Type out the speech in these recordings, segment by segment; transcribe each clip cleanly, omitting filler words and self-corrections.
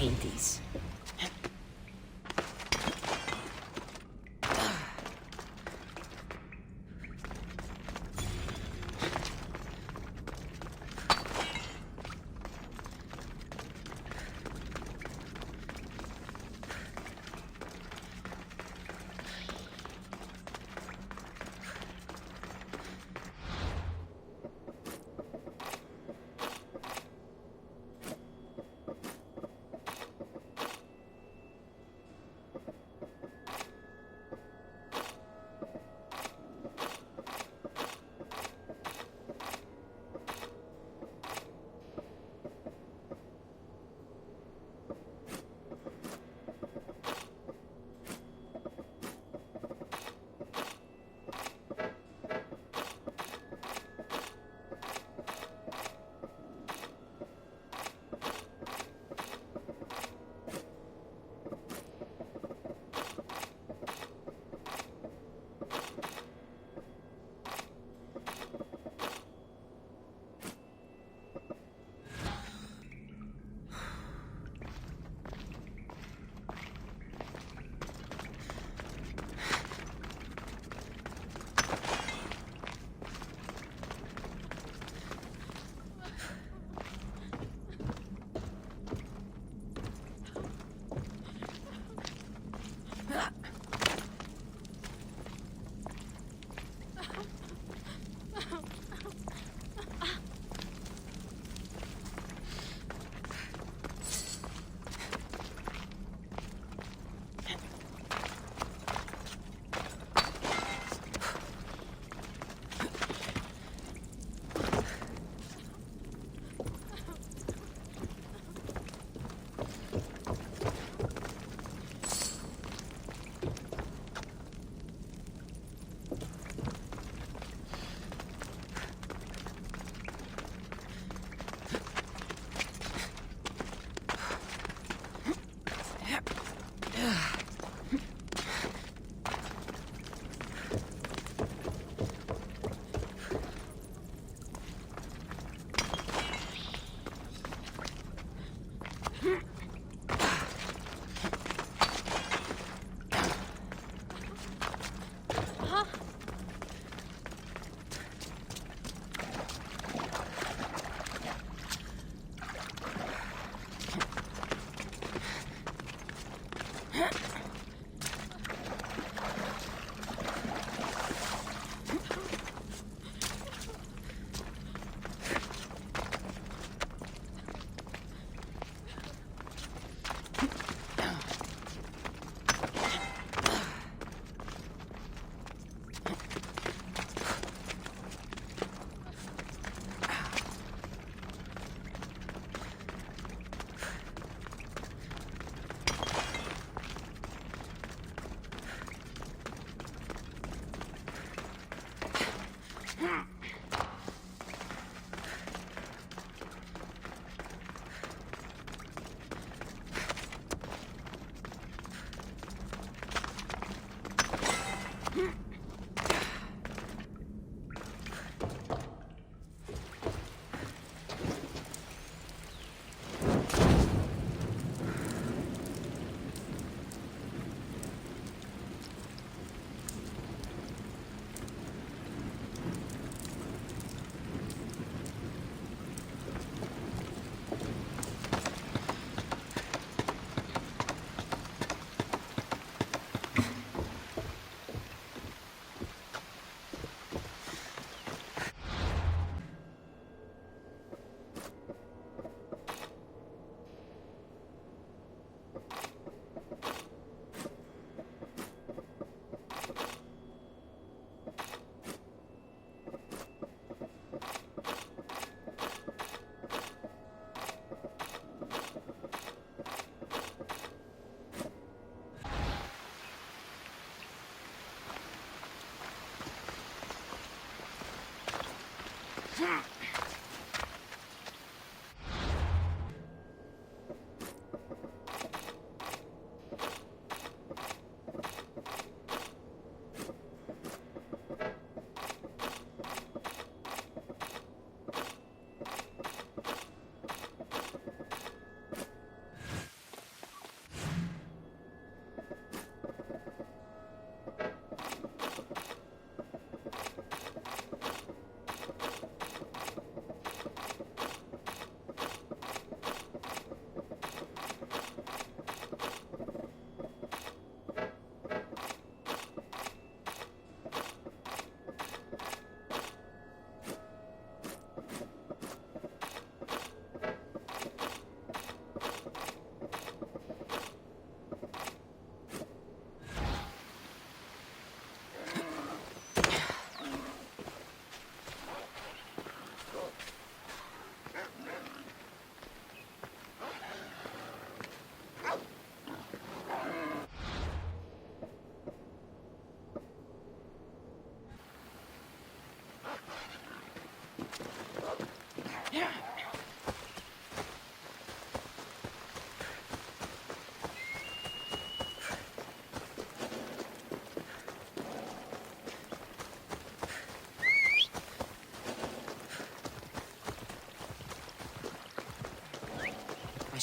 Hades.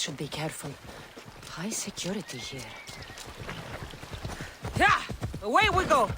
should be careful. High security here. Yeah! Away we go!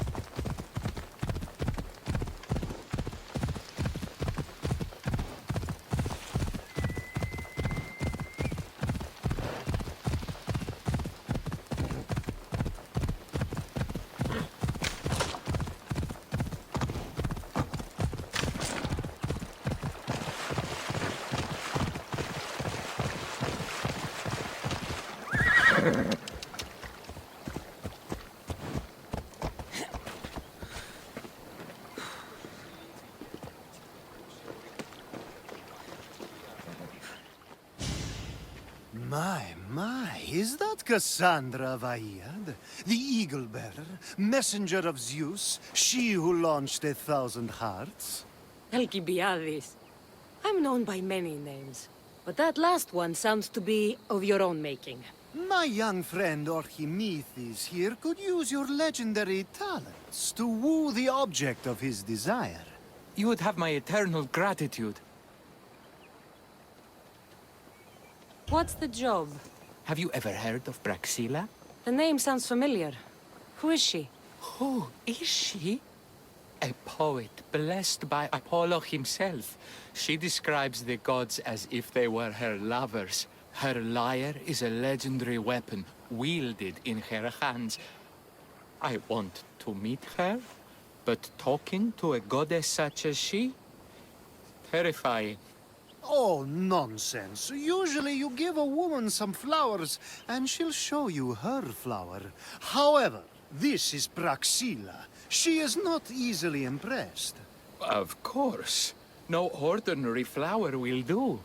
My, is that Cassandra Vaiyad, the Eagle Bearer, messenger of Zeus, she who launched 1,000 hearts? Alcibiades. I'm known by many names, but that last one sounds to be of your own making. My young friend Archimedes here could use your legendary talents to woo the object of his desire. You would have my eternal gratitude. What's the job? Have you ever heard of Praxila? The name sounds familiar. Who is she? Who is she? A poet blessed by Apollo himself. She describes the gods as if they were her lovers. Her lyre is a legendary weapon wielded in her hands. I want to meet her, but talking to a goddess such as she? Terrifying. Oh, nonsense. Usually you give a woman some flowers, and she'll show you her flower. However, this is Praxila. She is not easily impressed. Of course. No ordinary flower will do.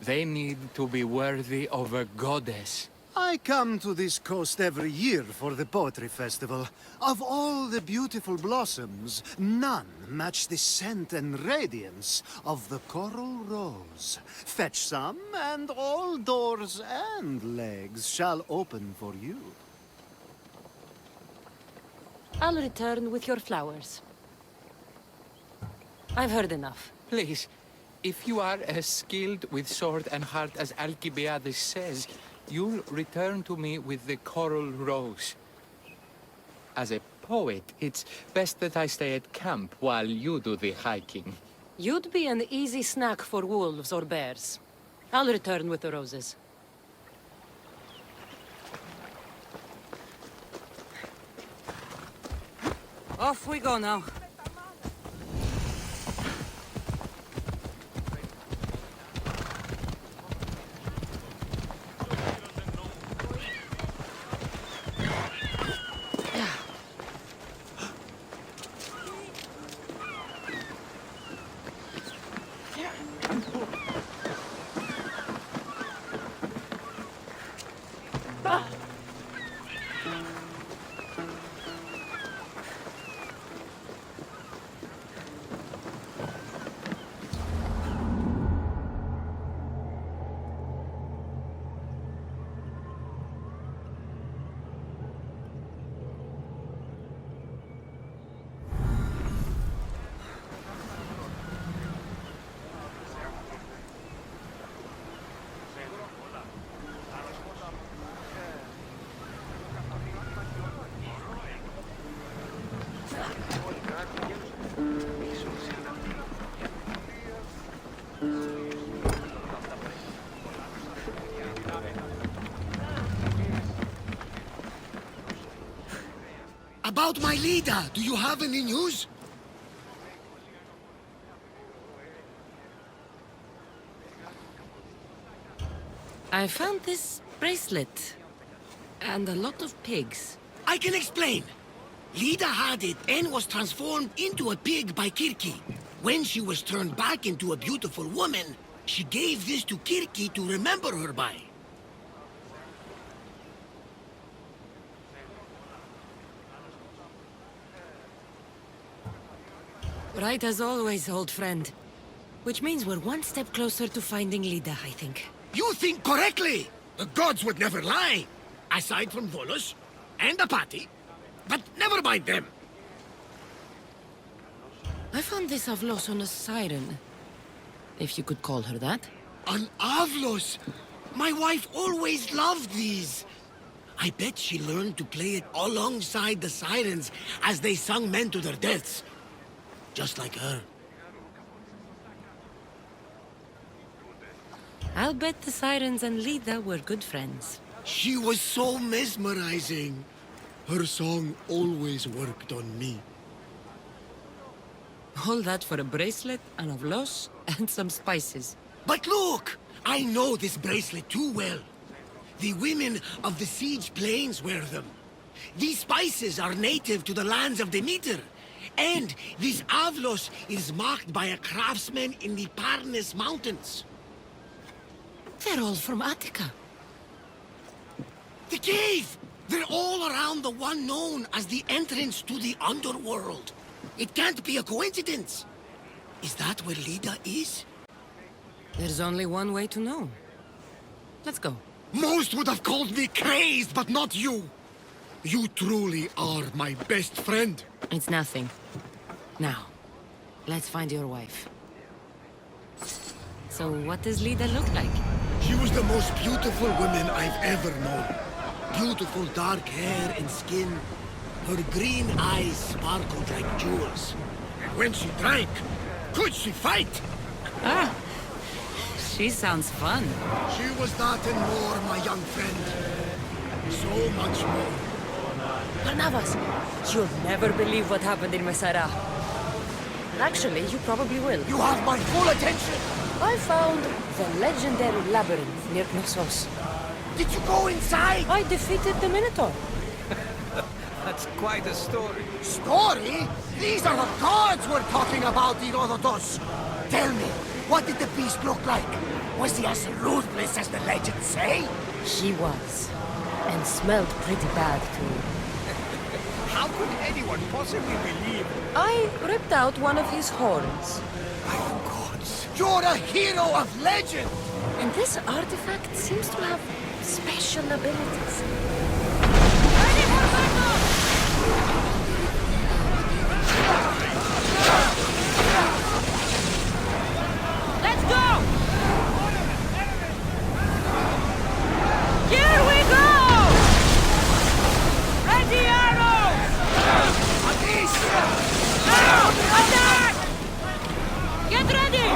They need to be worthy of a goddess. I come to this coast every year for the Poetry Festival. Of all the beautiful blossoms, none match the scent and radiance of the coral rose. Fetch some, and all doors and legs shall open for you. I'll return with your flowers. I've heard enough. Please, if you are as skilled with sword and heart as Alcibiades says, you'll return to me with the coral rose. As a poet, it's best that I stay at camp while you do the hiking. You'd be an easy snack for wolves or bears. I'll return with the roses. Off we go now. About my leader, do you have any news? I found this bracelet. And a lot of pigs. I can explain. Lida had it and was transformed into a pig by Kirki. When she was turned back into a beautiful woman, she gave this to Kirki to remember her by. Right as always, old friend. Which means we're one step closer to finding Lida, I think. You think correctly! The gods would never lie! Aside from Volos and Apathy. But never mind them! I found this Avlos on a siren. If you could call her that. An Avlos! My wife always loved these. I bet she learned to play it alongside the sirens as they sung men to their deaths. Just like her. I'll bet the Sirens and Lida were good friends. She was so mesmerizing. Her song always worked on me. All that for a bracelet, an avlos, and some spices. But look! I know this bracelet too well. The women of the Siege Plains wear them. These spices are native to the lands of Demeter. And this avlos is marked by a craftsman in the Parnes Mountains. They're all from Attica. The cave! They're all around the one known as the entrance to the underworld. It can't be a coincidence. Is that where Lida is? There's only one way to know. Let's go. Most would have called me crazed, but not you. You truly are my best friend. It's nothing. Now, let's find your wife. So what does Lida look like? She was the most beautiful woman I've ever known. Beautiful dark hair and skin. Her green eyes sparkled like jewels. And when she drank, could she fight? Ah, she sounds fun. She was that and more, my young friend. So much more. Barnabas, you'll never believe what happened in Mesara. Actually, you probably will. You have my full attention. I found the legendary labyrinth near Knossos. Did you go inside? I defeated the Minotaur. That's quite a story. Story? These are the gods we're talking about, Herodotus. Tell me, what did the beast look like? Was he as ruthless as the legends say? He was. And smelled pretty bad, too. How could anyone possibly believe? I ripped out one of his horns. By the gods, you're a hero of legend! And this artifact seems to have special abilities. Let's go! Here we go! Ready arrows! Now! Attack! Get ready!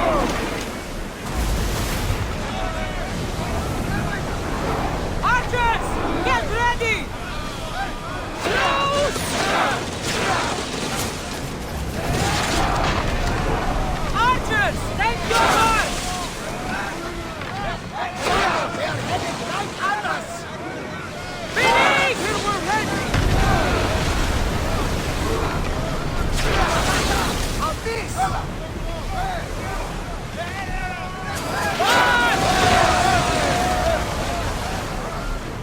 Archers! Get ready! Loose! Archers! Take your mark! They're headed right at us! Finish! We're ready! Of this!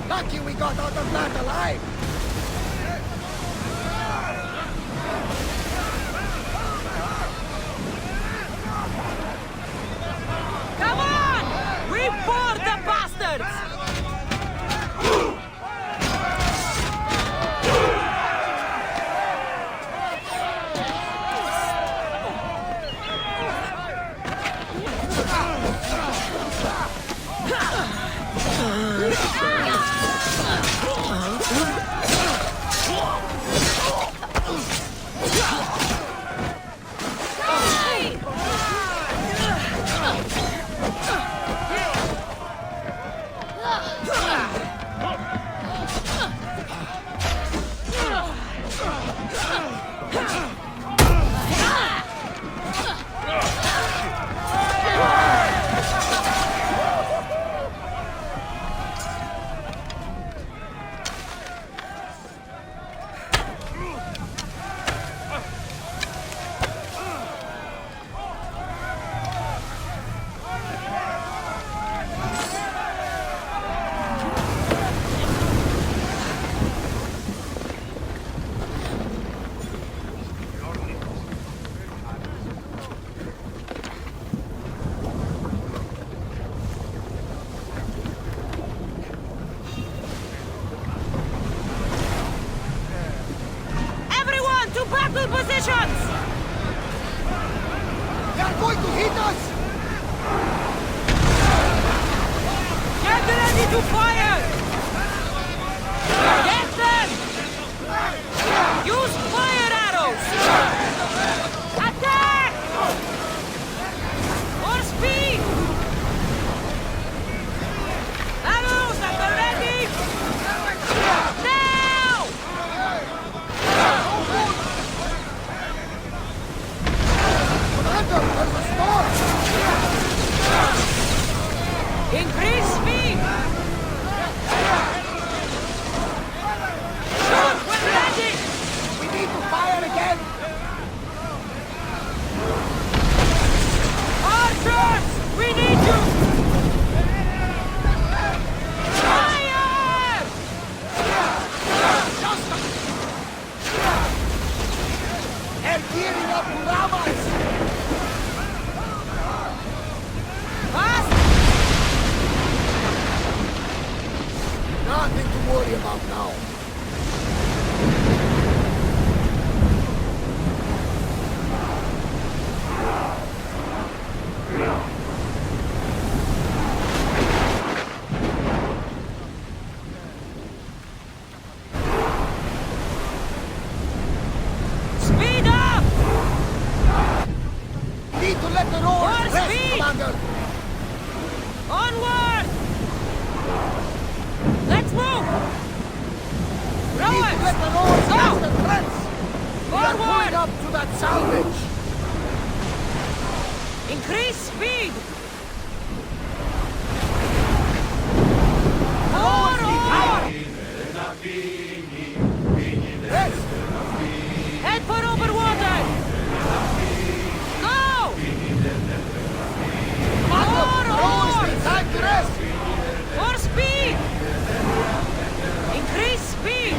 Lucky we got out of that alive! Come on! We board the bastards! Battle positions! They're going to hit us! Get nothing to worry about now. Speed up! Need to let the roar More rest, speed! Commander! Onward! Let's move! Need to Rowers! let the roars Go! rest and threats! We are Forward! pulling up to that salvage! Increase speed! More oar! Rest! Head for over water! Go! Commander, More the roars oars! need time to rest! More speed! Increase speed!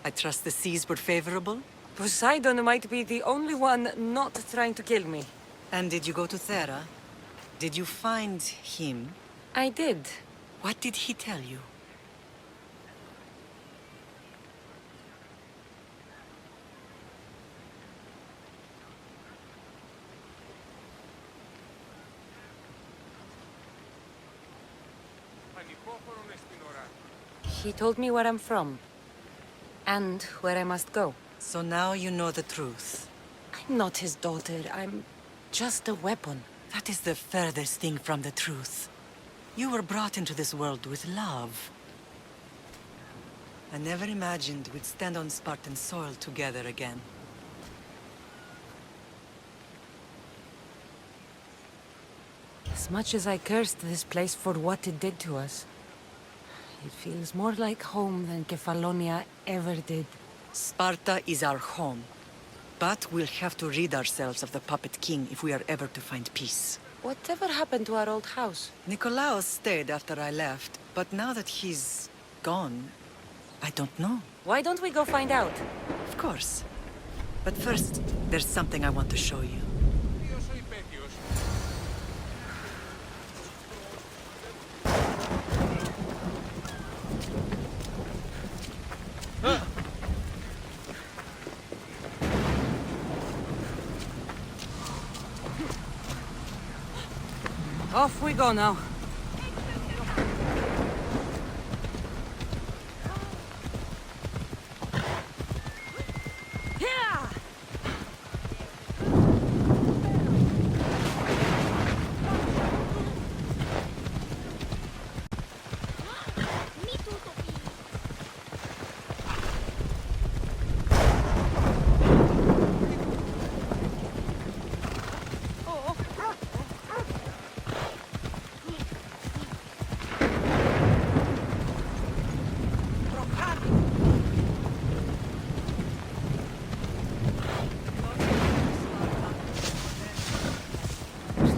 I trust the seas were favorable? Poseidon might be the only one not trying to kill me. And did you go to Thera? Did you find him? I did. What did he tell you? He told me where I'm from. And where I must go. So now you know the truth. I'm not his daughter. I'm just a weapon. That is the furthest thing from the truth. You were brought into this world with love. I never imagined we'd stand on Spartan soil together again. As much as I cursed this place for what it did to us, it feels more like home than Kefalonia ever did. Sparta is our home. But we'll have to rid ourselves of the Puppet King if we are ever to find peace. Whatever happened to our old house? Nikolaos stayed after I left, but now that he's gone, I don't know. Why don't we go find out? Of course. But first, there's something I want to show you. Off we go now.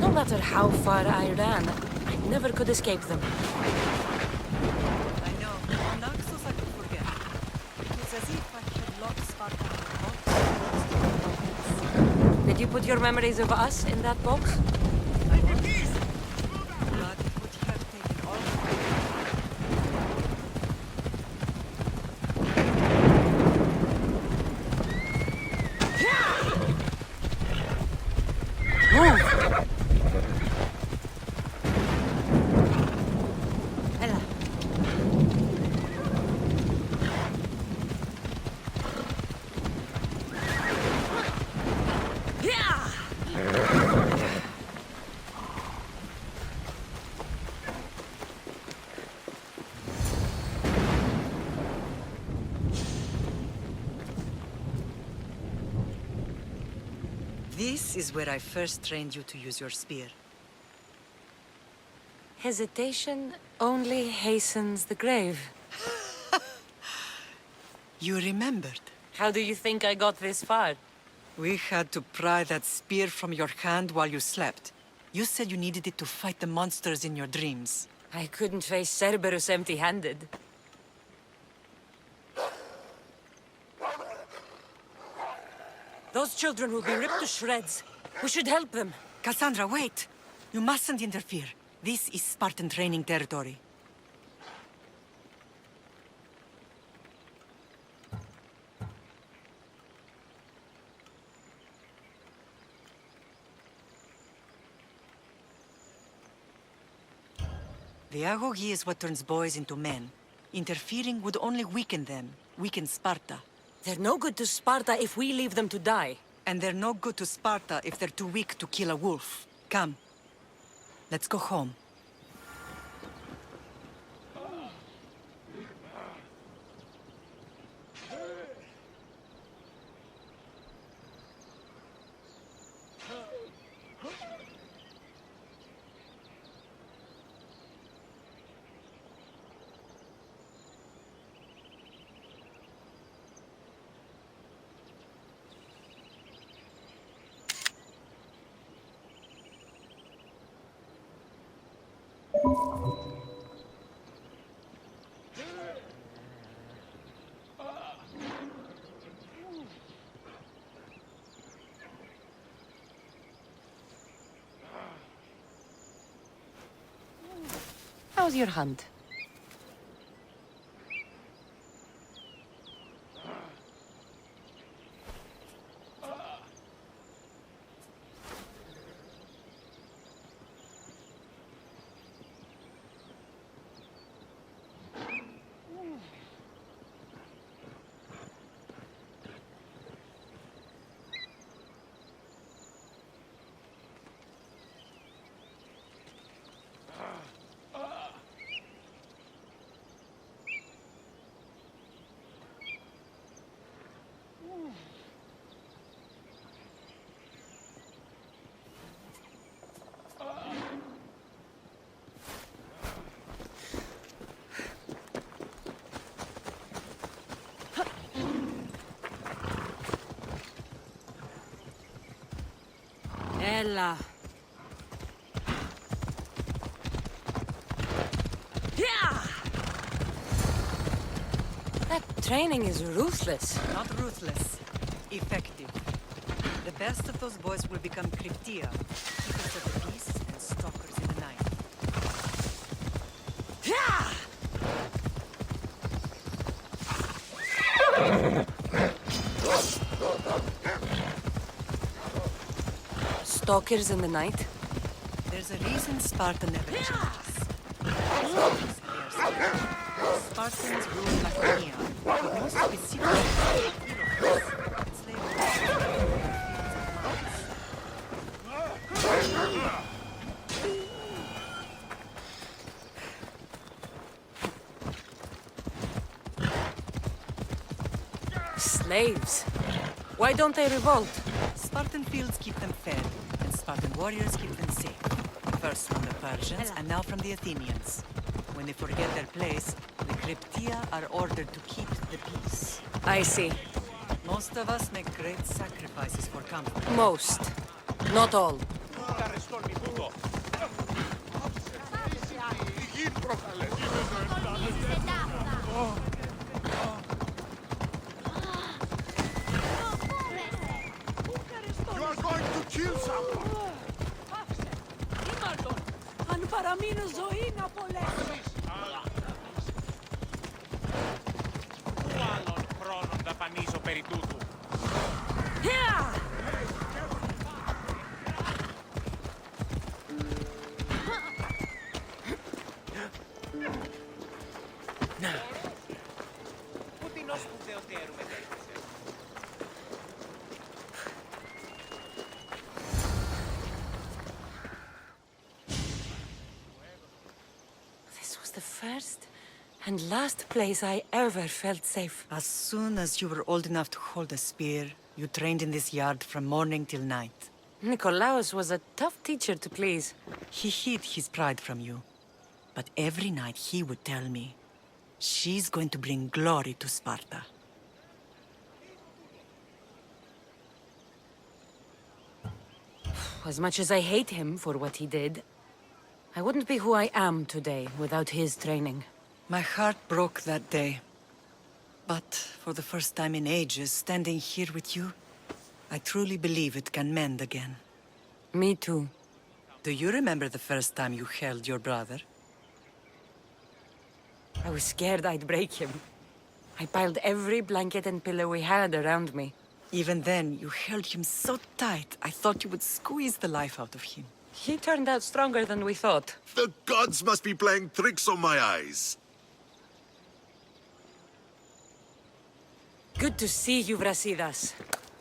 No matter how far I ran, I never could escape them. I know. Naxos I could forget. It was as if I had locked Sparta in a box. Did you put your memories of us in that box? I was. But it would have taken all the Ella. This is where I first trained you to use your spear. Hesitation only hastens the grave. You remembered. How do you think I got this far? We had to pry that spear from your hand while you slept. You said you needed it to fight the monsters in your dreams. I couldn't face Cerberus empty-handed. Those children will be ripped to shreds. We should help them. Cassandra, wait! You mustn't interfere. This is Spartan training territory. The Agogi is what turns boys into men. Interfering would only weaken them, weaken Sparta. They're no good to Sparta if we leave them to die. And they're no good to Sparta if they're too weak to kill a wolf. Come. Let's go home. How's your hunt? Ella. That training is ruthless. Not ruthless. Effective. The best of those boys will become Cryptia, keepers of the peace and stalkers in the night. Stalkers in the night? There's a reason Sparta never changes. Spartans ruled Laconia, but most specifically, Slaves? Why don't they revolt? Spartan fields keep them fed, and Spartan warriors keep them safe. First from the Persians, and now from the Athenians. When they forget their place, the Cryptia are ordered to keep the peace. I see. Most of us make great sacrifices for comfort. Most. Not all. You are going to kill someone! Αν παραμείνω ζωή να πολέμω. Πού άλλον χρόνον δαπανίζω περί τούτου? Πού την ως σπουδαιοτέρου μετέχεσαι? This was the first and last place I ever felt safe. As soon as you were old enough to hold a spear, you trained in this yard from morning till night. Nikolaos was a tough teacher to please. He hid his pride from you. But every night he would tell me, she's going to bring glory to Sparta. As much as I hate him for what he did, I wouldn't be who I am today without his training. My heart broke that day. But for the first time in ages, standing here with you, I truly believe it can mend again. Me too. Do you remember the first time you held your brother? I was scared I'd break him. I piled every blanket and pillow we had around me. Even then, you held him so tight, I thought you would squeeze the life out of him. He turned out stronger than we thought. The gods must be playing tricks on my eyes. Good to see you, Brasidas.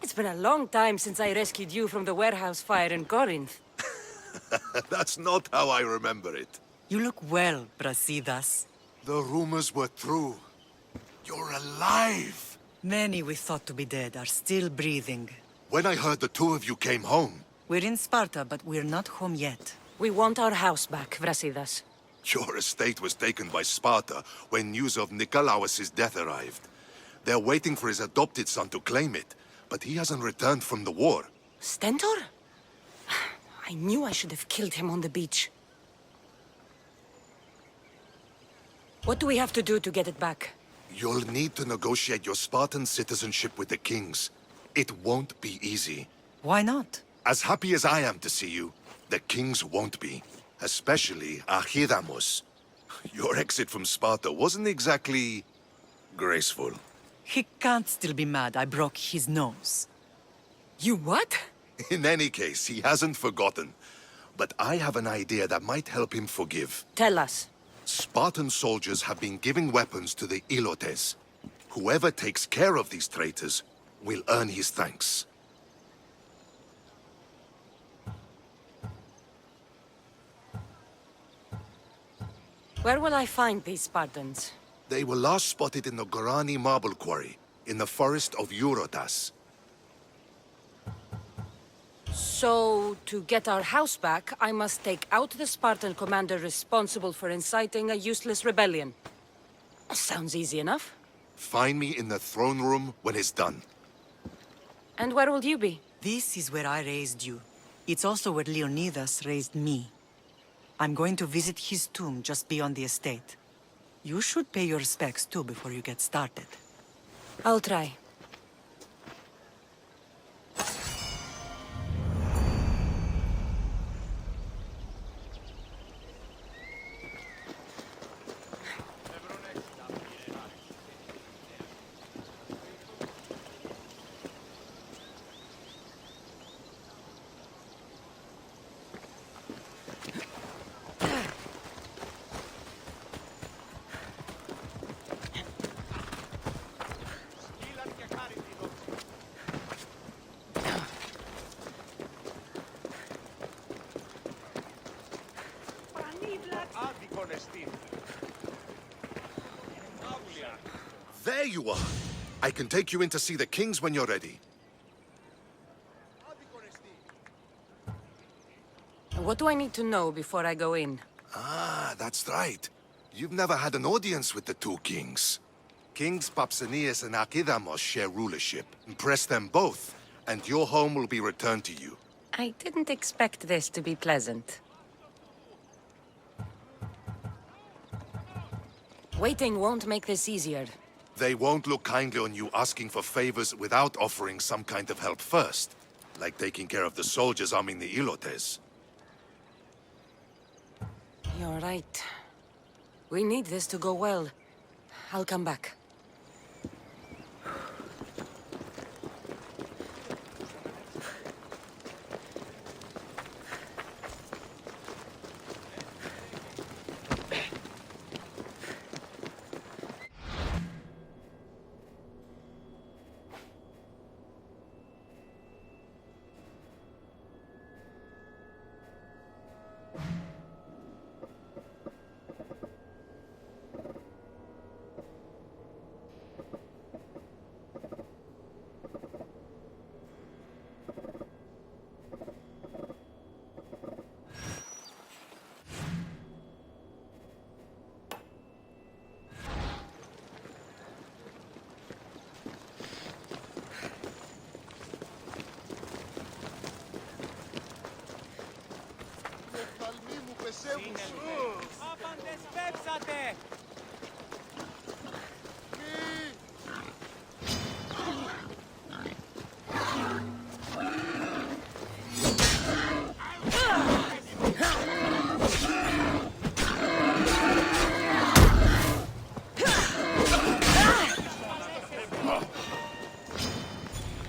It's been a long time since I rescued you from the warehouse fire in Corinth. That's not how I remember it. You look well, Brasidas. The rumors were true. You're alive! Many we thought to be dead are still breathing. When I heard the two of you came home, We're in Sparta, but we're not home yet. We want our house back, Brasidas. your estate was taken by Sparta when news of Nikolaos' death arrived. They're waiting for his adopted son to claim it, but he hasn't returned from the war. Stentor? I knew I should have killed him on the beach. What do we have to do to get it back? You'll need to negotiate your Spartan citizenship with the kings. It won't be easy. Why not? As happy as I am to see you, the kings won't be. Especially Archidamos. Your exit from Sparta wasn't exactly graceful. He can't still be mad I broke his nose. You what? In any case, he hasn't forgotten. But I have an idea that might help him forgive. Tell us. Spartan soldiers have been giving weapons to the Ilotes. Whoever takes care of these traitors will earn his thanks. Where will I find these Spartans? They were last spotted in the Gorani marble quarry, in the forest of Eurotas. So, to get our house back, I must take out the Spartan commander responsible for inciting a useless rebellion. Sounds easy enough. Find me in the throne room when it's done. And where will you be? This is where I raised you. It's also where Leonidas raised me. I'm going to visit his tomb just beyond the estate. You should pay your respects too before you get started. I'll try. There you are. I can take you in to see the kings when you're ready. What do I need to know before I go in? Ah, that's right. You've never had an audience with the two kings. Kings Papsanias and Archidamos share rulership. Impress them both, and your home will be returned to you. I didn't expect this to be pleasant. Waiting won't make this easier. They won't look kindly on you asking for favors without offering some kind of help first, like taking care of the soldiers arming the Ilotes. You're right. We need this to go well. I'll come back.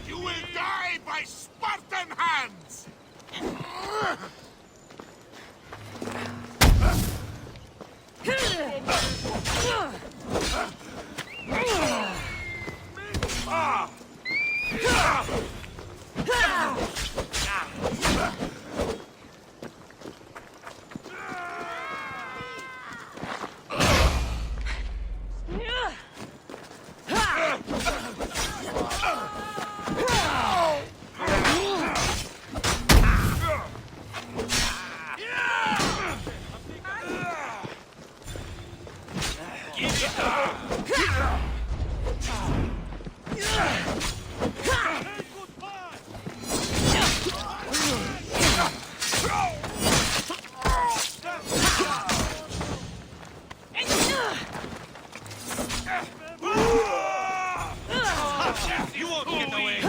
You will die by Spartan hands! You won't get away!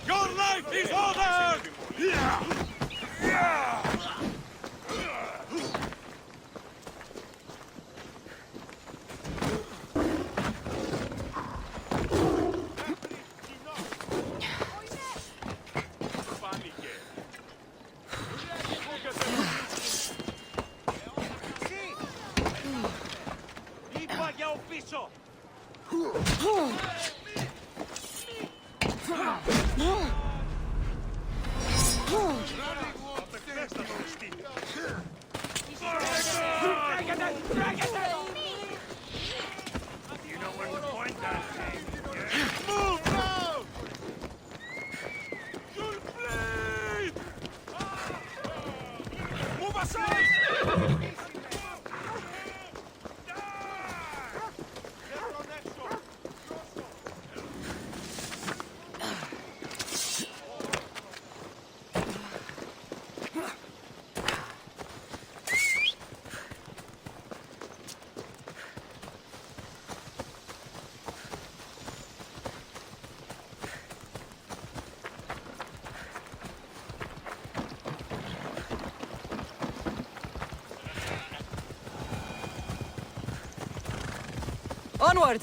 Your life is ordered! You know where to point that thing. Move now! You'll bleed! Move aside! Onward!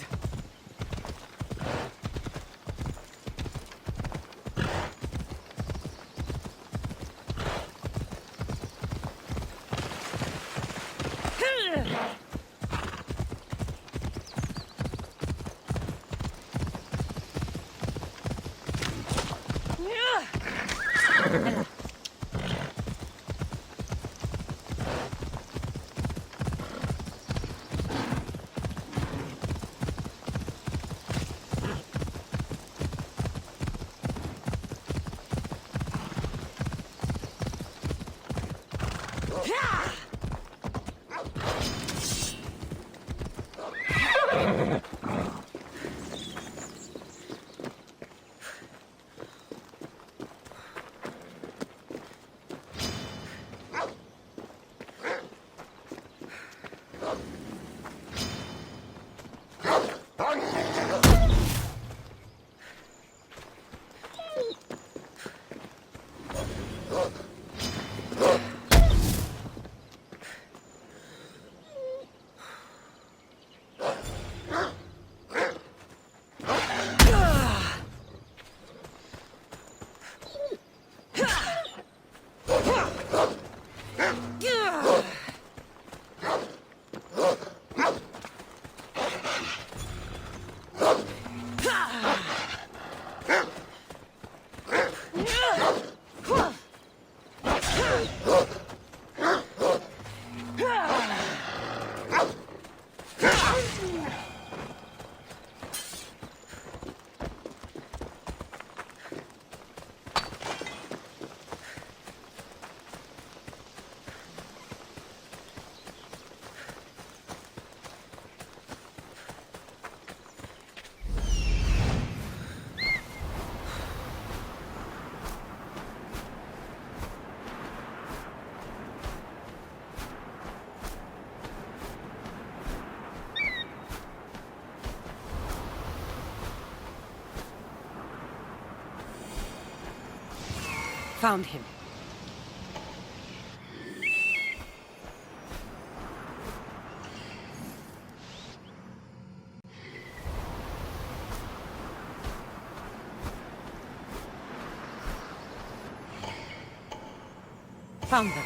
Found him. Found them.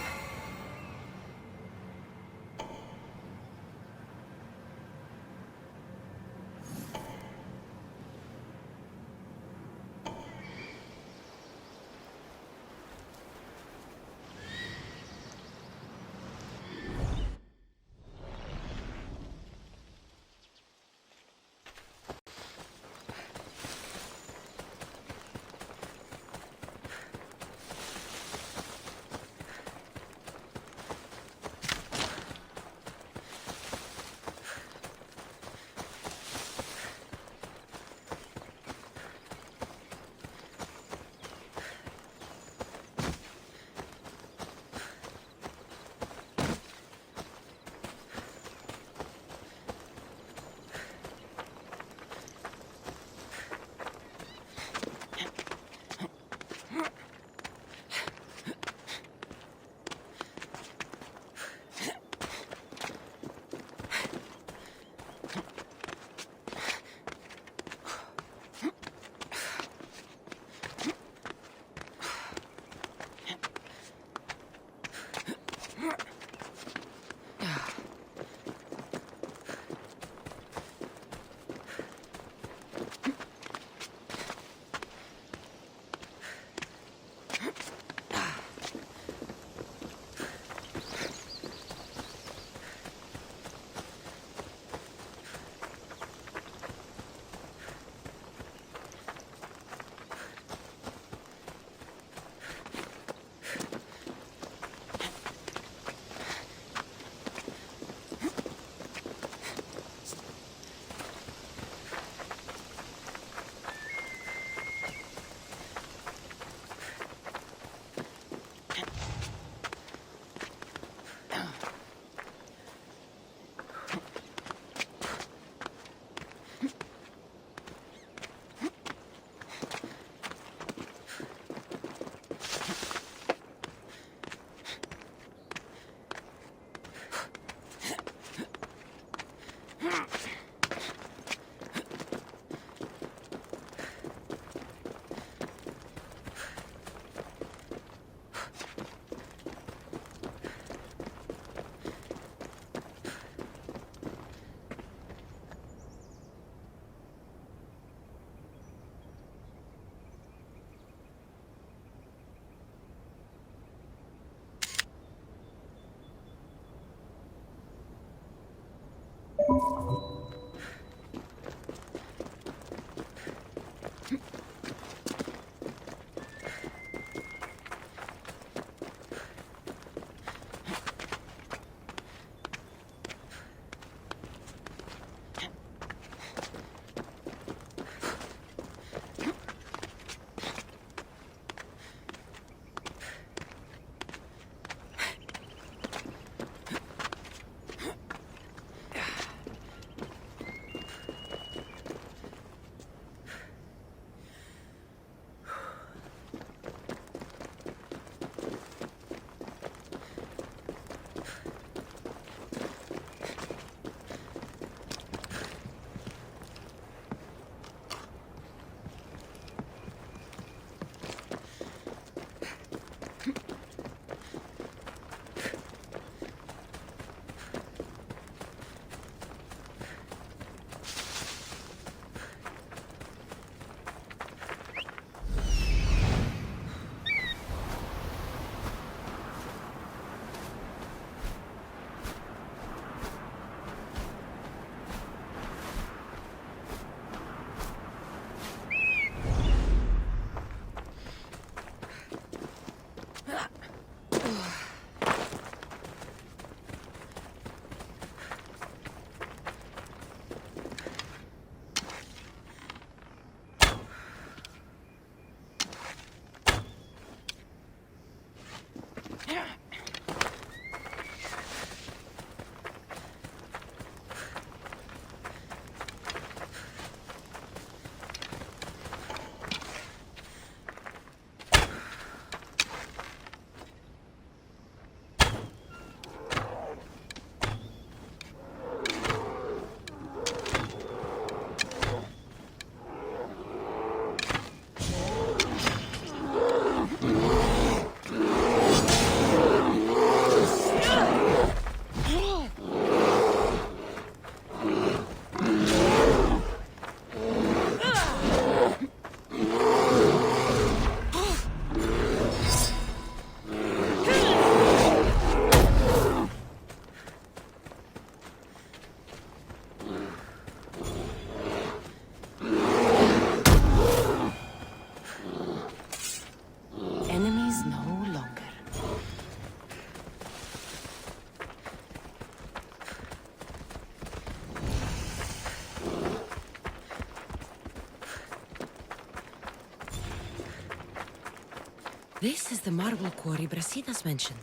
This is the marble quarry Brasidas mentioned.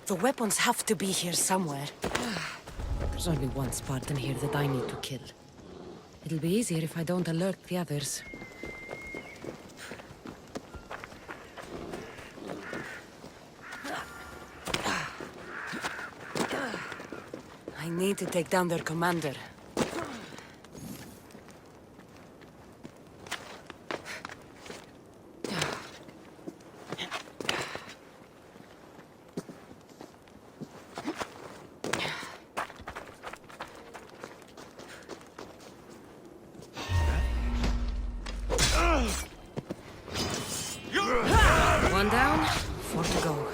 The weapons have to be here somewhere. There's only one Spartan here that I need to kill. It'll be easier if I don't alert the others. I need to take down their commander. One down, 4 to go.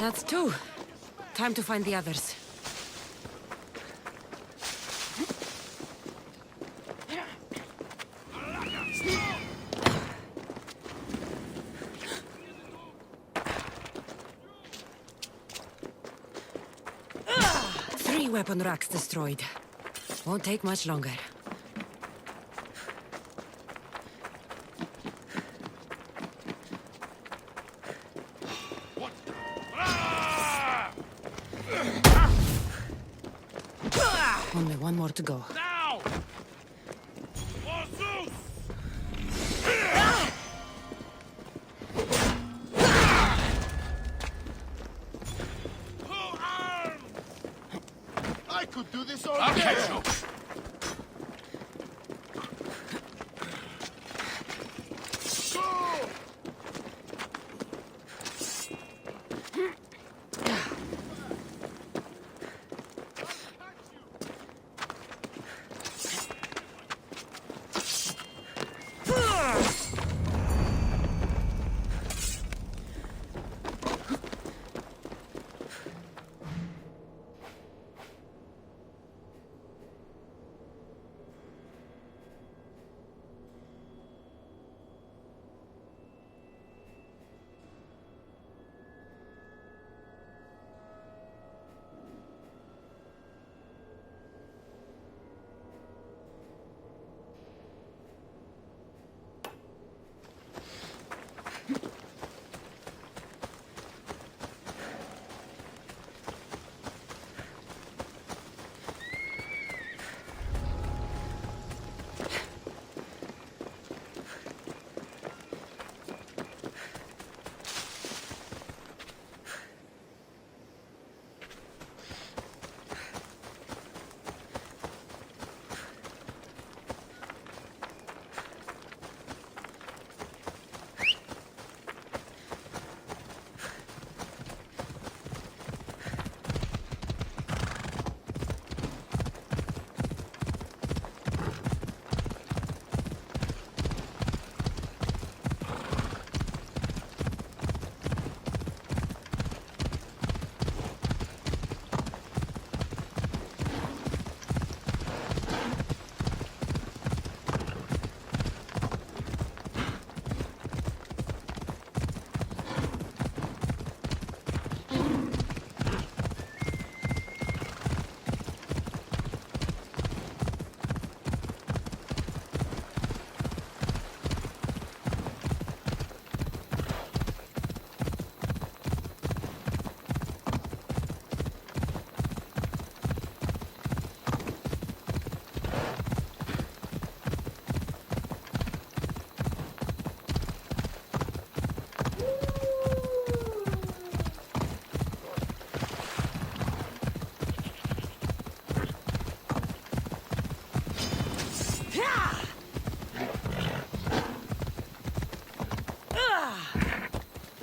That's 2. Time to find the others. Three weapon racks destroyed. Won't take much longer. Only one more to go. Now! Asus! Who armed? I could do this all day. I'll catch you.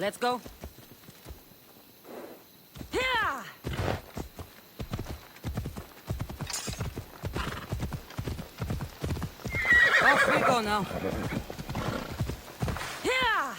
Let's go. Yeah! Off we go now. Yeah!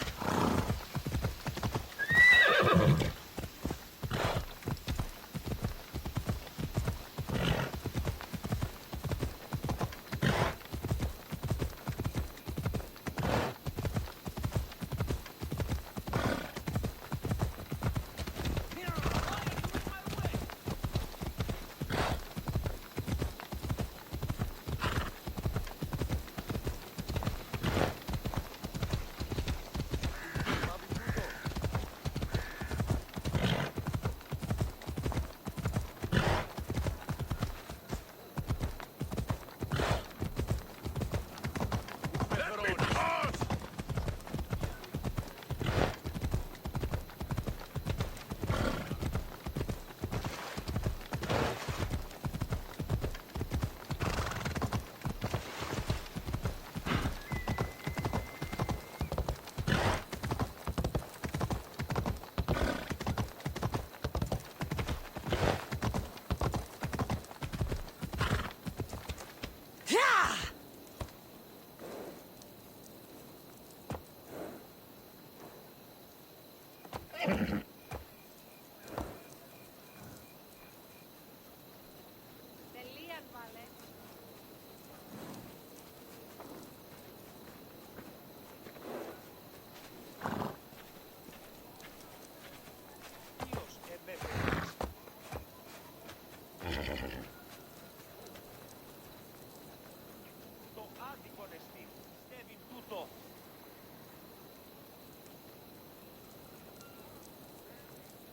Το άδικο νεστή. Στέβει τούτο.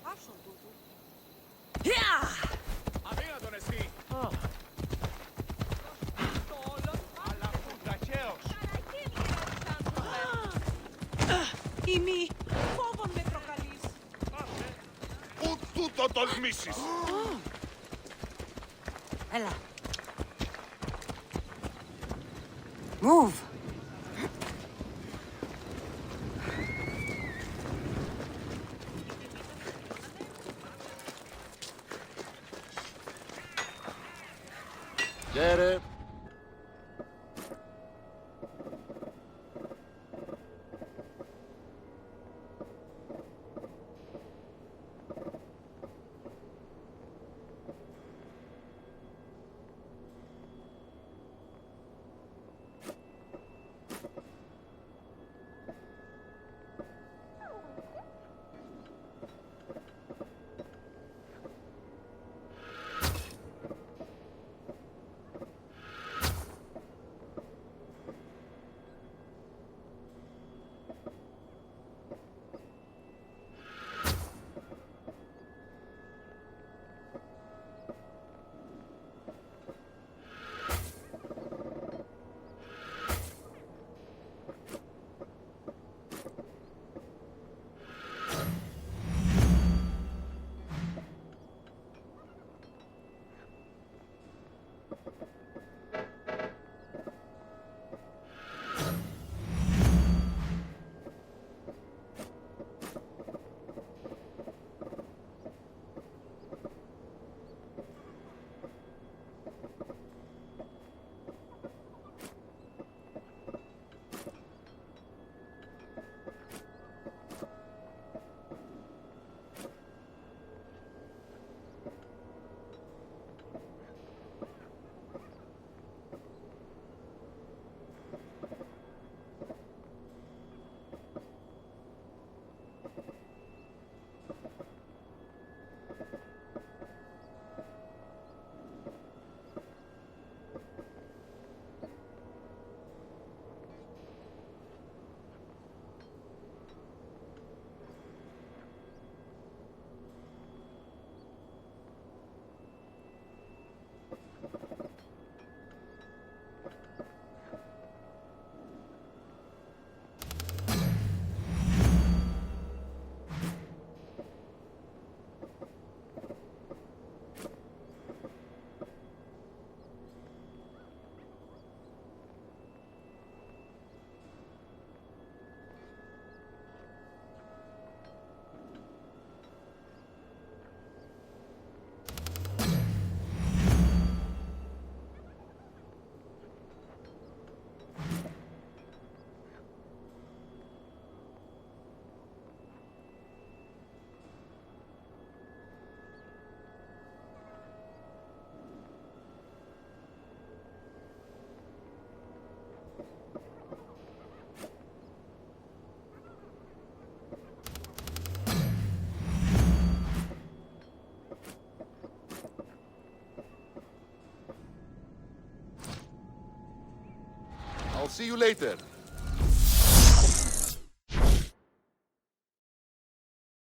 Άσον τούτο. Yeah! Αδύνατο νεστή. Το όλο. Αλλά φουνταχαίος. Ημί, φόβον με προκαλείς. Πού τούτο τολμήσεις. Έλα. Move! Get it. See you later.